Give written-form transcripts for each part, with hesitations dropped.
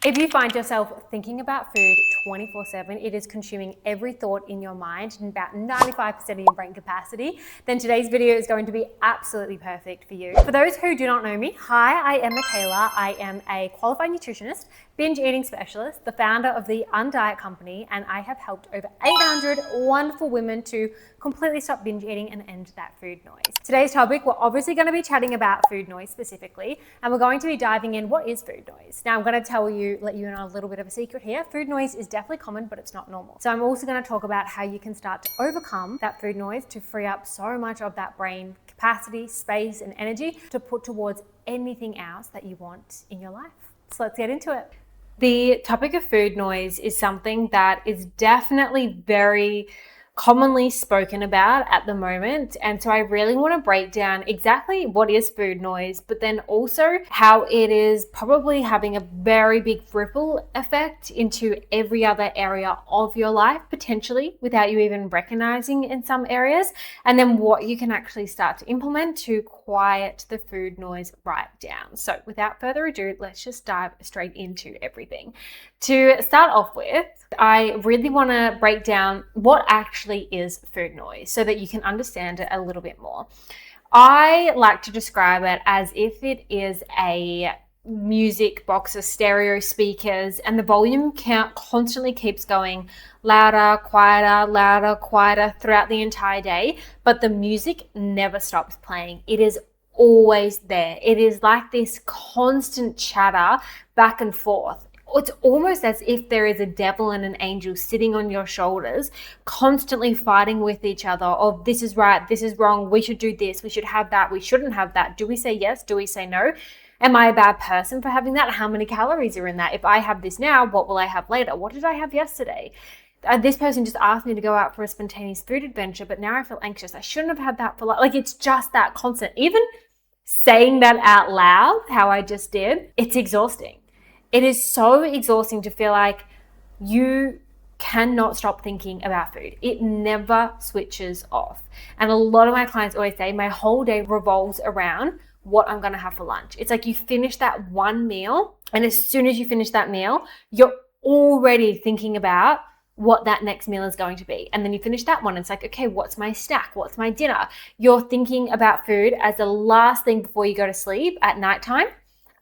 If you find yourself thinking about food 24/7, it is consuming every thought in your mind and about 95% of your brain capacity, then today's video is going to be absolutely perfect for you. For those who do not know me, hi, I am Michaela. I am a qualified nutritionist, binge eating specialist, the founder of the Undiet Company, and I have helped over 800 wonderful women to completely stop binge eating and end that food noise. Today's topic, we're obviously going to be chatting about food noise specifically, and we're going to be diving in what is food noise. Now, I'm going to let you know a little bit of a secret here. Food noise is definitely common, but it's not normal. So I'm also going to talk about how you can start to overcome that food noise to free up so much of that brain capacity, space, and energy to put towards anything else that you want in your life. So let's get into it. The topic of food noise is something that is definitely very commonly spoken about at the moment. And so I really want to break down exactly what is food noise, but then also how it is probably having a very big ripple effect into every other area of your life, potentially without you even recognizing in some areas, and then what you can actually start to implement to quiet the food noise right down. So without further ado, let's just dive straight into everything. To start off with, I really want to break down what actually is food noise so that you can understand it a little bit more. I like to describe it as if it is a music box of stereo speakers and the volume count constantly keeps going louder, quieter throughout the entire day, but the music never stops playing. It is always there. It is like this constant chatter back and forth. It's almost as if there is a devil and an angel sitting on your shoulders, constantly fighting with each other of this is right, this is wrong, we should do this, we should have that, we shouldn't have that. Do we say yes? Do we say no? Am I a bad person for having that? How many calories are in that? If I have this now, what will I have later? What did I have yesterday? This person just asked me to go out for a spontaneous food adventure, but now I feel anxious. I shouldn't have had that for like it's just that constant. Even saying that out loud, how I just did, it's exhausting. It is so exhausting to feel like you cannot stop thinking about food. It never switches off. And a lot of my clients always say my whole day revolves around what I'm going to have for lunch. It's like you finish that one meal, and as soon as you finish that meal, you're already thinking about what that next meal is going to be. And then you finish that one, and it's like, okay, what's my snack? What's my dinner? You're thinking about food as the last thing before you go to sleep at nighttime.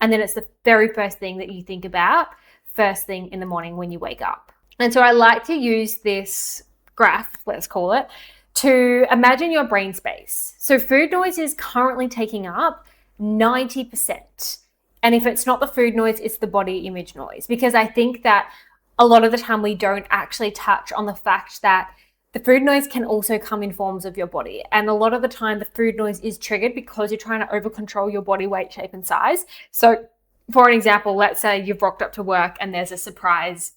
And then it's the very first thing that you think about first thing in the morning when you wake up. And so I like to use this graph, let's call it, to imagine your brain space. So food noise is currently taking up 90%. And if it's not the food noise, it's the body image noise. Because I think that a lot of the time we don't actually touch on the fact that the food noise can also come in forms of your body. And a lot of the time the food noise is triggered because you're trying to over control your body weight, shape, and size. So for an example, let's say you've rocked up to work and there's a surprise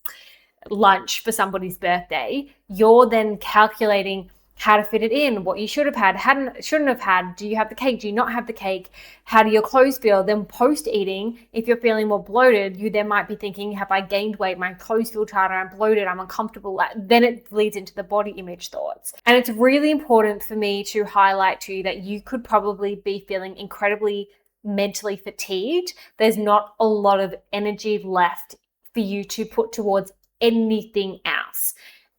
lunch for somebody's birthday. You're then calculating how to fit it in, what you should have had, shouldn't have had. Do you have the cake? Do you not have the cake? How do your clothes feel? Then post-eating, if you're feeling more bloated, you then might be thinking, have I gained weight? My clothes feel tighter, I'm bloated, I'm uncomfortable. Then it leads into the body image thoughts. And it's really important for me to highlight to you that you could probably be feeling incredibly mentally fatigued. There's not a lot of energy left for you to put towards anything else.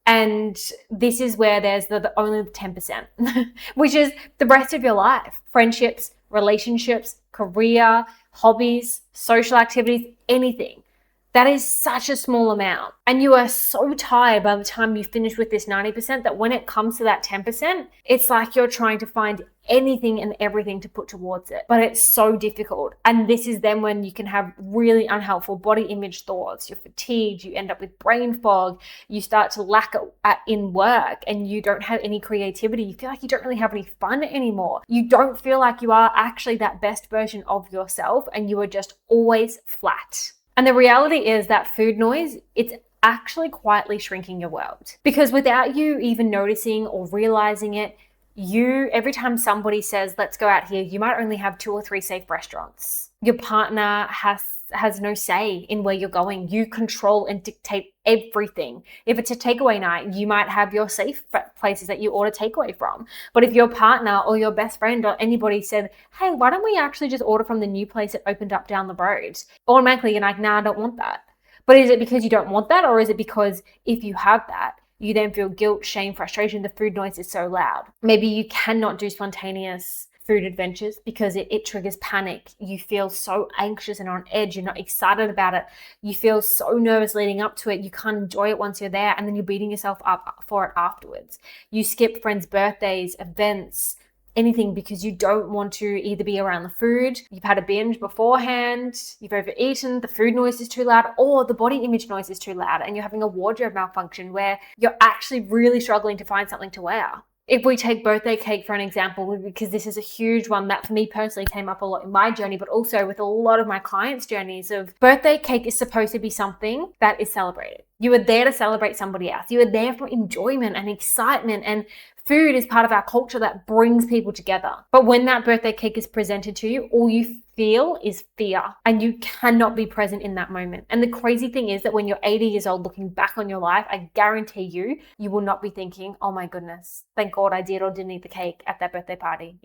And this is where there's the only 10%, which is the rest of your life. Friendships, relationships, career, hobbies, social activities, anything. That is such a small amount. And you are so tired by the time you finish with this 90% that when it comes to that 10%, it's like you're trying to find anything and everything to put towards it. But it's so difficult. And this is then when you can have really unhelpful body image thoughts. You're fatigued, you end up with brain fog, you start to lack in work, and you don't have any creativity. You feel like you don't really have any fun anymore. You don't feel like you are actually that best version of yourself, and you are just always flat. And the reality is that food noise, it's actually quietly shrinking your world. Because without you even noticing or realizing it, every time somebody says, let's go out here, you might only have 2 or 3 safe restaurants. Your partner has no say in where you're going. You control and dictate everything. If it's a takeaway night, you might have your safe places that you order takeaway from. But if your partner or your best friend or anybody said, hey, why don't we actually just order from the new place that opened up down the road? Automatically you're like, nah, I don't want that. But is it because you don't want that? Or is it because if you have that, you then feel guilt, shame, frustration, the food noise is so loud? Maybe you cannot do spontaneous food adventures because it triggers panic. You feel so anxious and on edge. You're not excited about it. You feel so nervous leading up to it. You can't enjoy it once you're there, and then you're beating yourself up for it afterwards. You skip friends' birthdays, events, anything because you don't want to either be around the food, you've had a binge beforehand, you've overeaten, the food noise is too loud, or the body image noise is too loud, and you're having a wardrobe malfunction where you're actually really struggling to find something to wear. If we take birthday cake for an example, because this is a huge one that for me personally came up a lot in my journey, but also with a lot of my clients' journeys, of birthday cake is supposed to be something that is celebrated. You are there to celebrate somebody else. You are there for enjoyment and excitement, and food is part of our culture that brings people together. But when that birthday cake is presented to you, all you feel is fear, and you cannot be present in that moment. And the crazy thing is that when you're 80 years old looking back on your life, I guarantee you will not be thinking, oh my goodness, thank God I did or didn't eat the cake at that birthday party.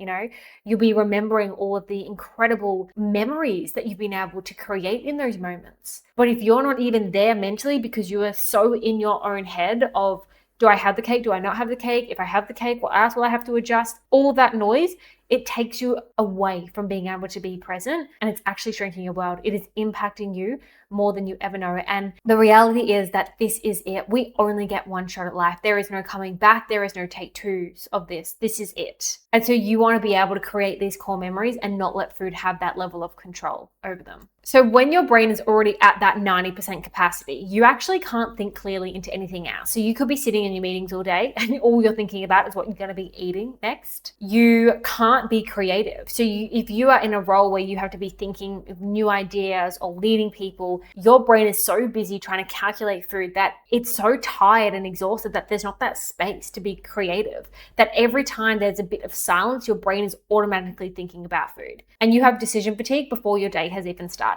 You'll be remembering all of the incredible memories that you've been able to create in those moments. But if you're not even there mentally because you are so in your own head of, do I have the cake? Do I not have the cake? If I have the cake, what else will I have to adjust? All that noise, it takes you away from being able to be present, and it's actually shrinking your world. It is impacting you more than you ever know. And the reality is that this is it. We only get one shot at life. There is no coming back. There is no take twos of this. This is it. And so you want to be able to create these core memories and not let food have that level of control over them. So when your brain is already at that 90% capacity, you actually can't think clearly into anything else. So you could be sitting in your meetings all day and all you're thinking about is what you're going to be eating next. You can't be creative. So if you are in a role where you have to be thinking of new ideas or leading people, your brain is so busy trying to calculate food that it's so tired and exhausted that there's not that space to be creative. That every time there's a bit of silence, your brain is automatically thinking about food. And you have decision fatigue before your day has even started.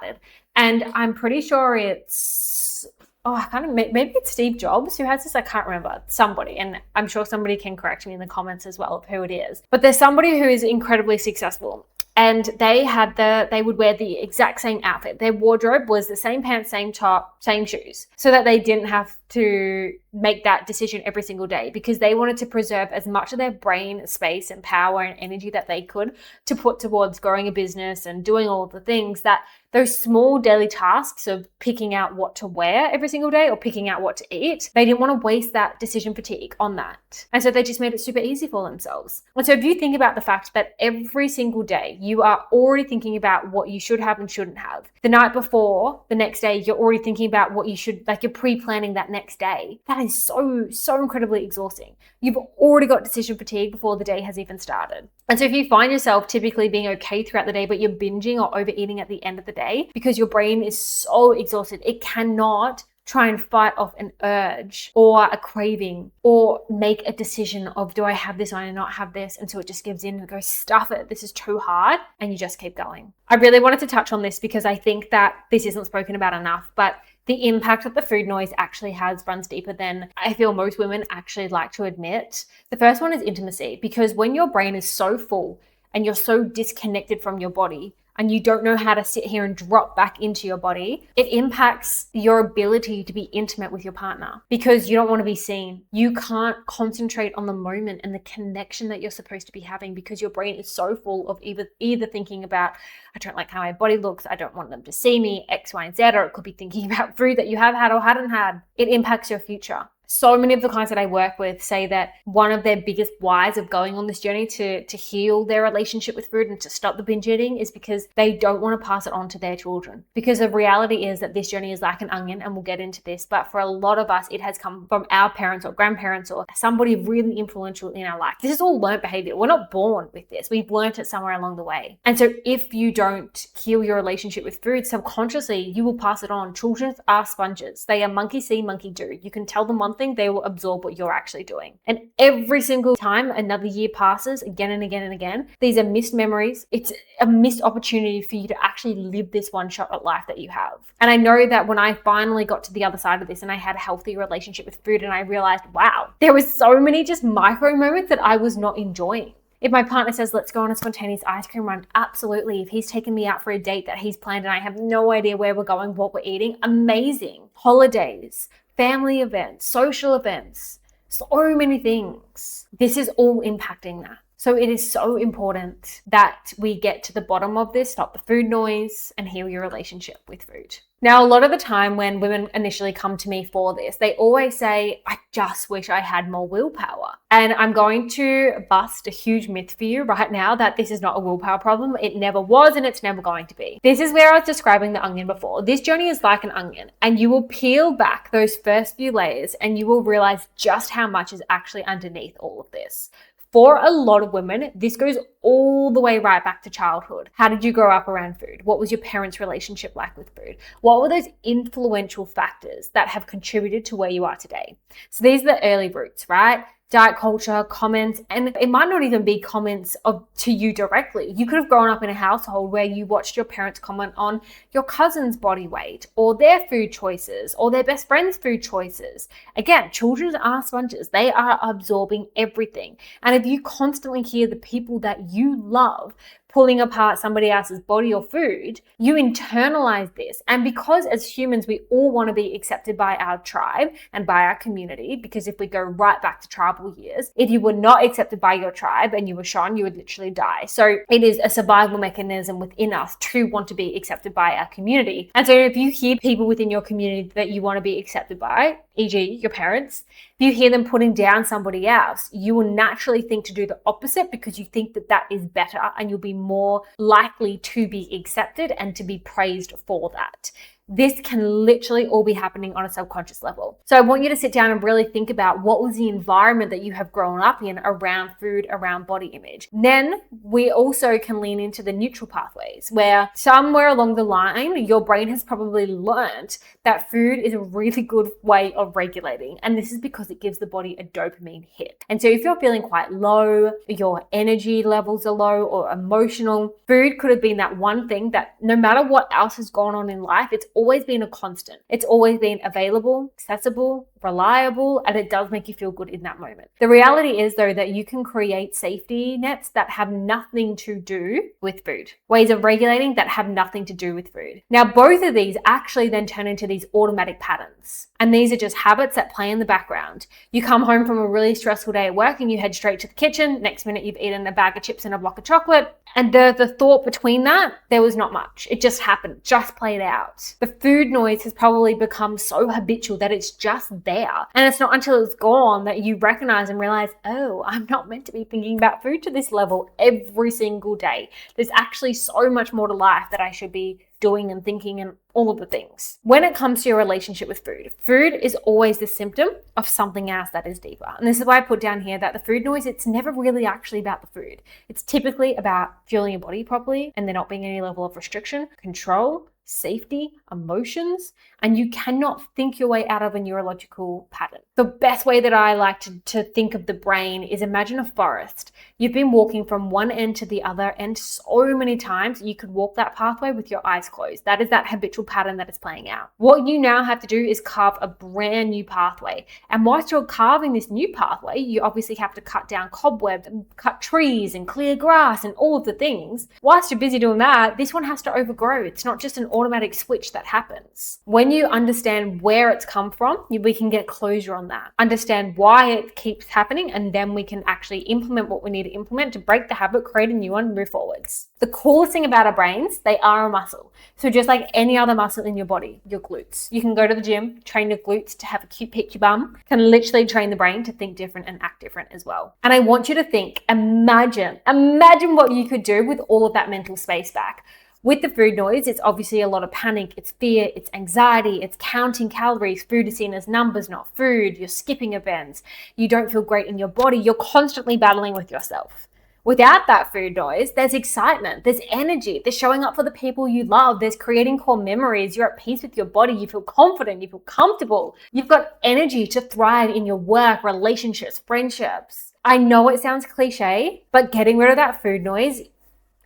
And I'm pretty sure it's, maybe it's Steve Jobs who has this, I can't remember, somebody, and I'm sure somebody can correct me in the comments as well of who it is. But there's somebody who is incredibly successful. And they would wear the exact same outfit. Their wardrobe was the same pants, same top, same shoes, so that they didn't have to make that decision every single day, because they wanted to preserve as much of their brain space and power and energy that they could to put towards growing a business and doing all of the things that those small daily tasks of picking out what to wear every single day or picking out what to eat, they didn't want to waste that decision fatigue on that. And so they just made it super easy for themselves. And so if you think about the fact that every single day you are already thinking about what you should have and shouldn't have, the night before, the next day, you're already thinking about what you should, like you're pre-planning that next day. That is so incredibly exhausting. You've already got decision fatigue before the day has even started. And so if you find yourself typically being okay throughout the day, but you're binging or overeating at the end of the day because your brain is so exhausted, it cannot try and fight off an urge or a craving or make a decision of, do I have this or I not have this? And so it just gives in and goes, stuff it, this is too hard. And you just keep going. I really wanted to touch on this because I think that this isn't spoken about enough, but the impact that the food noise actually runs deeper than I feel most women actually like to admit. The first one is intimacy, because when your brain is so full and you're so disconnected from your body, and you don't know how to sit here and drop back into your body, it impacts your ability to be intimate with your partner because you don't want to be seen. You can't concentrate on the moment and the connection that you're supposed to be having because your brain is so full of either thinking about, I don't like how my body looks, I don't want them to see me, X, Y, and Z, or it could be thinking about food that you have had or hadn't had. It impacts your future. So many of the clients that I work with say that one of their biggest whys of going on this journey to heal their relationship with food and to stop the binge eating is because they don't want to pass it on to their children. Because the reality is that this journey is like an onion, and we'll get into this, but for a lot of us, it has come from our parents or grandparents or somebody really influential in our life. This is all learned behavior. We're not born with this. We've learned it somewhere along the way. And so if you don't heal your relationship with food, subconsciously, you will pass it on. Children are sponges. They are monkey see, monkey do. You can tell them one thing, they will absorb what you're actually doing. And every single time another year passes, again and again and again, these are missed memories. It's a missed opportunity for you to actually live this one shot at life that you have. And I know that when I finally got to the other side of this and I had a healthy relationship with food, and I realized, wow, there was so many just micro moments that I was not enjoying. If my partner says, let's go on a spontaneous ice cream run, absolutely. If he's taken me out for a date that he's planned and I have no idea where we're going, what we're eating, amazing. Holidays, family events, social events, so many things. This is all impacting that. So it is so important that we get to the bottom of this, stop the food noise, and heal your relationship with food. Now, a lot of the time when women initially come to me for this, they always say, I just wish I had more willpower. And I'm going to bust a huge myth for you right now that this is not a willpower problem. It never was, and it's never going to be. This is where I was describing the onion before. This journey is like an onion, and you will peel back those first few layers and you will realize just how much is actually underneath all of this. For a lot of women, this goes all the way right back to childhood. How did you grow up around food? What was your parents' relationship like with food? What were those influential factors that have contributed to where you are today? So these are the early roots, right? Diet culture, comments, and it might not even be comments to you directly. You could have grown up in a household where you watched your parents comment on your cousin's body weight or their food choices or their best friend's food choices. Again, children are sponges. They are absorbing everything. And if you constantly hear the people that you love pulling apart somebody else's body or food, you internalize this. And because as humans, we all want to be accepted by our tribe and by our community, because if we go right back to tribal years, if you were not accepted by your tribe and you were shown, you would literally die. So it is a survival mechanism within us to want to be accepted by our community. And so if you hear people within your community that you want to be accepted by, e.g. your parents, if you hear them putting down somebody else, you will naturally think to do the opposite because you think that that is better and you'll be more likely to be accepted and to be praised for that. This can literally all be happening on a subconscious level. So I want you to sit down and really think about what was the environment that you have grown up in around food, around body image. Then we also can lean into the neutral pathways where somewhere along the line, your brain has probably learned that food is a really good way of regulating. And this is because it gives the body a dopamine hit. And so if you're feeling quite low, your energy levels are low or emotional, food could have been that one thing that no matter what else has gone on in life, it's always been a constant. It's always been available, accessible, reliable, and it does make you feel good in that moment. The reality is though that you can create safety nets that have nothing to do with food. Ways of regulating that have nothing to do with food. Now, both of these actually then turn into these automatic patterns. And these are just habits that play in the background. You come home from a really stressful day at work and you head straight to the kitchen. Next minute you've eaten a bag of chips and a block of chocolate. And the thought between that, there was not much. It just happened, just played out. The food noise has probably become so habitual that it's just there. And it's not until it's gone that you recognize and realize, oh, I'm not meant to be thinking about food to this level every single day. There's actually so much more to life that I should be doing and thinking and all of the things. When it comes to your relationship with food, food is always the symptom of something else that is deeper. And this is why I put down here that the food noise, it's never really actually about the food. It's typically about fueling your body properly and there not being any level of restriction, control, safety, emotions, and you cannot think your way out of a neurological pattern. The best way that I like to think of the brain is imagine a forest. You've been walking from one end to the other end so many times, you could walk that pathway with your eyes closed. That is that habitual pattern that is playing out. What you now have to do is carve a brand new pathway. And whilst you're carving this new pathway, you obviously have to cut down cobwebs and cut trees and clear grass and all of the things. Whilst you're busy doing that, this one has to overgrow. It's not just an automatic switch that happens. When you understand where it's come from, we can get closure on that. Understand why it keeps happening, and then we can actually implement what we need to implement to break the habit, create a new one, and move forwards. The coolest thing about our brains, they are a muscle. So just like any other muscle in your body, your glutes. You can go to the gym, train your glutes to have a cute picture bum, can literally train the brain to think different and act different as well. And I want you to think, imagine what you could do with all of that mental space back. With the food noise, it's obviously a lot of panic, it's fear, it's anxiety, it's counting calories. Food is seen as numbers, not food. You're skipping events. You don't feel great in your body. You're constantly battling with yourself. Without that food noise, there's excitement, there's energy, there's showing up for the people you love, there's creating core memories, you're at peace with your body, you feel confident, you feel comfortable. You've got energy to thrive in your work, relationships, friendships. I know it sounds cliche, but getting rid of that food noise,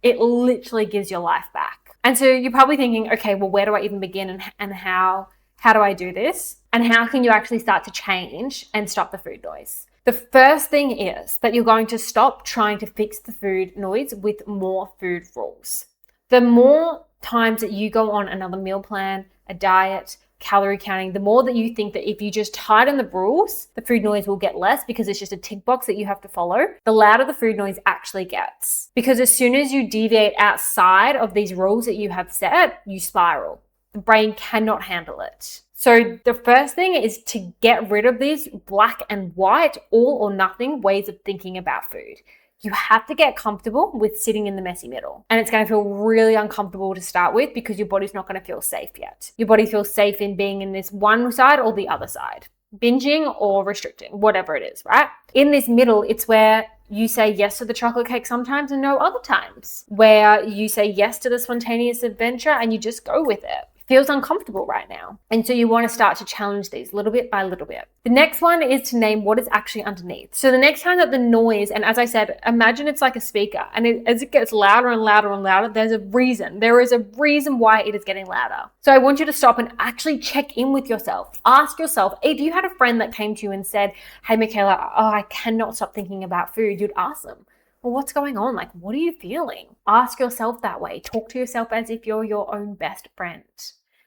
it literally gives your life back. And so you're probably thinking, okay, well, where do I even begin and how do I do this? And how can you actually start to change and stop the food noise? The first thing is that you're going to stop trying to fix the food noise with more food rules. The more times that you go on another meal plan, a diet, calorie counting, the more that you think that if you just tighten the rules, the food noise will get less because it's just a tick box that you have to follow, the louder the food noise actually gets. Because as soon as you deviate outside of these rules that you have set, you spiral. The brain cannot handle it. So the first thing is to get rid of these black and white, all or nothing ways of thinking about food. You have to get comfortable with sitting in the messy middle. And it's going to feel really uncomfortable to start with because your body's not going to feel safe yet. Your body feels safe in being in this one side or the other side, binging or restricting, whatever it is, right? In this middle, it's where you say yes to the chocolate cake sometimes and no other times, where you say yes to the spontaneous adventure and you just go with it. Feels uncomfortable right now. And so you want to start to challenge these little bit by little bit. The next one is to name what is actually underneath. So the next time that the noise, and as I said, imagine it's like a speaker, and as it gets louder and louder and louder, there's a reason. There is a reason why it is getting louder. So I want you to stop and actually check in with yourself. Ask yourself, if you had a friend that came to you and said, hey, Michaela, I cannot stop thinking about food, you'd ask them, well, what's going on? Like, what are you feeling? Ask yourself that way. Talk to yourself as if you're your own best friend.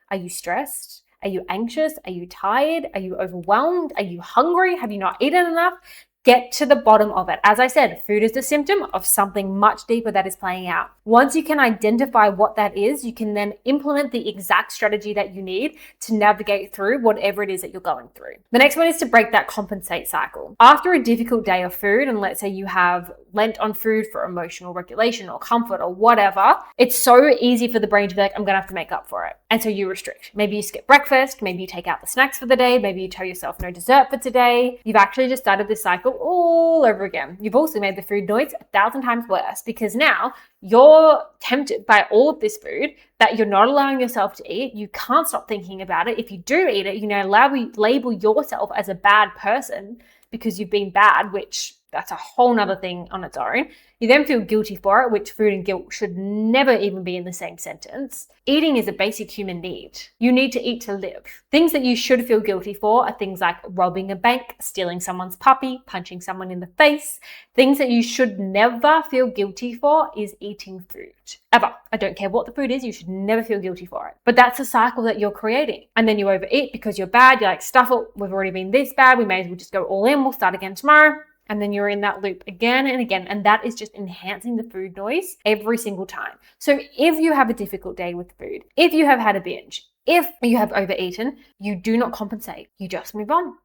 Are you stressed? Are you anxious? Are you tired? Are you overwhelmed? Are you hungry? Have you not eaten enough? Get to the bottom of it. As I said, food is the symptom of something much deeper that is playing out. Once you can identify what that is, you can then implement the exact strategy that you need to navigate through whatever it is that you're going through. The next one is to break that compensate cycle. After a difficult day of food, and let's say you have lent on food for emotional regulation or comfort or whatever, it's so easy for the brain to be like, I'm going to have to make up for it. And so you restrict. Maybe you skip breakfast, maybe you take out the snacks for the day, maybe you tell yourself no dessert for today. You've actually just started this cycle all over again. You've also made the food noise 1,000 times worse because now you're tempted by all of this food that you're not allowing yourself to eat. You can't stop thinking about it. If you do eat it, you now label yourself as a bad person because you've been bad, which that's a whole nother thing on its own. You then feel guilty for it, which food and guilt should never even be in the same sentence. Eating is a basic human need. You need to eat to live. Things that you should feel guilty for are things like robbing a bank, stealing someone's puppy, punching someone in the face. Things that you should never feel guilty for is eating food. Ever. I don't care what the food is, you should never feel guilty for it. But that's a cycle that you're creating. And then you overeat because you're bad. You're like, stuff it, we've already been this bad, we may as well just go all in, we'll start again tomorrow. And then you're in that loop again and again. And that is just enhancing the food noise every single time. So if you have a difficult day with food, if you have had a binge, if you have overeaten, you do not compensate. You just move on.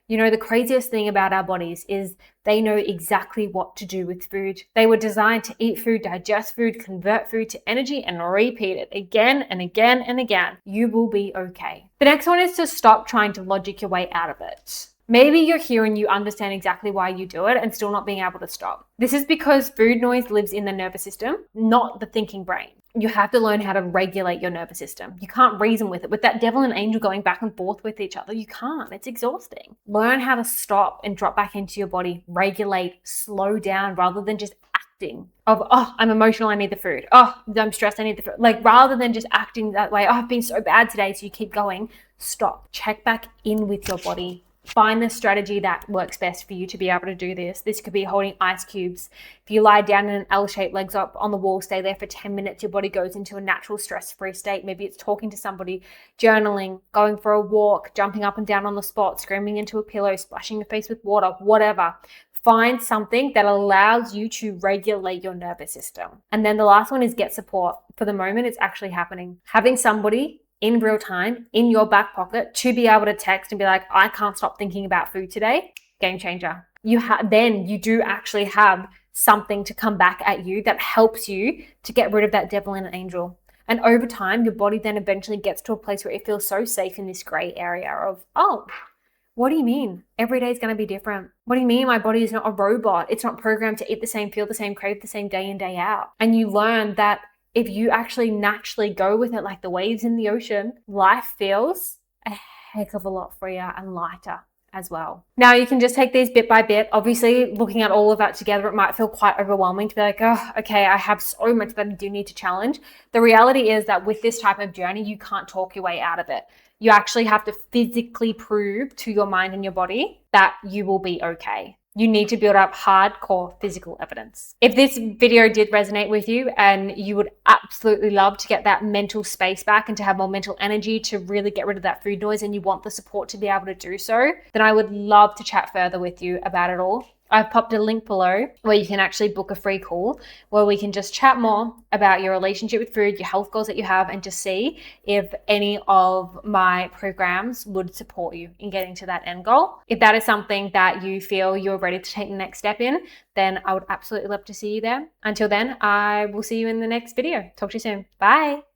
You know, the craziest thing about our bodies is they know exactly what to do with food. They were designed to eat food, digest food, convert food to energy, and repeat it again and again and again. You will be okay. The next one is to stop trying to logic your way out of it. Maybe you're here and you understand exactly why you do it and still not being able to stop. This is because food noise lives in the nervous system, not the thinking brain. You have to learn how to regulate your nervous system. You can't reason with it. With that devil and angel going back and forth with each other, you can't. It's exhausting. Learn how to stop and drop back into your body, regulate, slow down rather than just acting of, oh, I'm emotional, I need the food. Oh, I'm stressed, I need the food. Like rather than just acting that way, oh, I've been so bad today, so you keep going. Stop. Check back in with your body. Find the strategy that works best for you to be able to do this. This could be holding ice cubes. If you lie down in an L-shaped, legs up on the wall, stay there for 10 minutes, your body goes into a natural stress-free state. Maybe it's talking to somebody, journaling, going for a walk, jumping up and down on the spot, screaming into a pillow, splashing your face with water, whatever. Find something that allows you to regulate your nervous system. And then the last one is get support. For the moment, it's actually happening. Having somebody in real time, in your back pocket, to be able to text and be like, I can't stop thinking about food today, game changer. Then you do actually have something to come back at you that helps you to get rid of that devil and an angel. And over time, your body then eventually gets to a place where it feels so safe in this gray area of, oh, what do you mean? Every day is going to be different. What do you mean my body is not a robot? It's not programmed to eat the same, feel the same, crave the same day in, day out. And you learn that if you actually naturally go with it like the waves in the ocean, life feels a heck of a lot freer and lighter as well. Now you can just take these bit by bit. Obviously, looking at all of that together, it might feel quite overwhelming to be like, oh, okay, I have so much that I do need to challenge. The reality is that with this type of journey, you can't talk your way out of it. You actually have to physically prove to your mind and your body that you will be okay. you need to build up hardcore physical evidence. If this video did resonate with you and you would absolutely love to get that mental space back and to have more mental energy to really get rid of that food noise, and you want the support to be able to do so, then I would love to chat further with you about it all. I've popped a link below where you can actually book a free call where we can just chat more about your relationship with food, your health goals that you have, and just see if any of my programs would support you in getting to that end goal. If that is something that you feel you're ready to take the next step in, then I would absolutely love to see you there. Until then, I will see you in the next video. Talk to you soon. Bye.